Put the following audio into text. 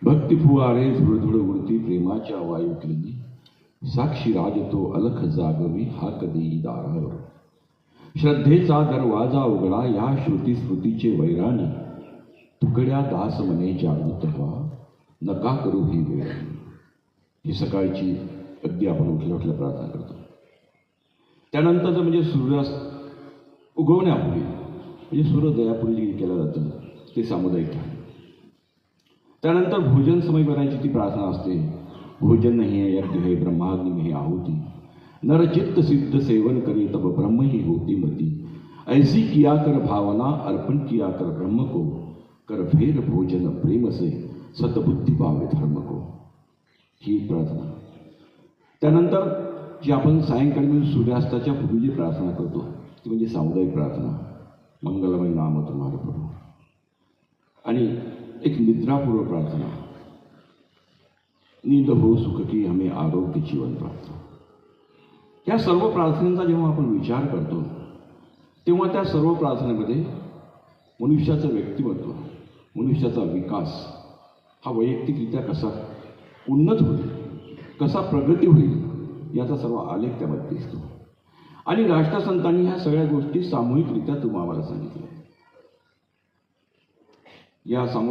भक्ती फुवारे धुळधुळ उडती प्रेमाच्या वायुकिरणी, साक्षी राजतो अलख जागवी हाक देई दारावर. श्रद्धेचा दरवाजा उघडा या श्रुती स्मृतीचे वैराणी, तुकड्या दास मने जागृत व्हा नका करू ही वेळ. ही सकाळची अगदी आपण उठल्या उठल्या प्रार्थना करतो. त्यानंतर म्हणजे सूर्यास्त उगवण्यापूर्वी म्हणजे सूर्योदयापूर्वी जे केलं जातं ते सामुदायिक आहे. त्यानंतर भोजन समय करायची ती प्रार्थना असते. भोजन नाही है यज्ञ है ब्रह्माग्नि में आहुति, नरचित्त सिद्ध सेवन करे तब ब्रह्म ही होती मती. ऐसी किया कर भावना अर्पण किया कर ब्रह्म को, कर फेर भोजन प्रेम से सतबुद्धि पावे धर्म को. ही प्रार्थना. त्यानंतर जी आपण सायंकाळी म्हणजे सूर्यास्ताच्या पूर्वी जी प्रार्थना करतो ती म्हणजे सामुदायिक प्रार्थना. मंगलमय नाम तुम्हारे प्रभु. आणि एक निद्रापूर्व प्रार्थना. नींद हो सुख की हमें आरोग्य जीवन प्राप्त. या सर्व प्रार्थनेचा जेव्हा आपण विचार करतो तेव्हा त्या सर्व प्रार्थनेमध्ये मनुष्याचं व्यक्तिमत्व, मनुष्याचा विकास हा वैयक्तिकरित्या कसा उन्नत होईल, कसा प्रगती होईल याचा सर्व आलेख त्यामध्ये दिसतो. आणि राष्ट्रसंतांनी ह्या सगळ्या गोष्टी सामूहिकरित्या तुम्हाला सांगितल्या. या सामूहिक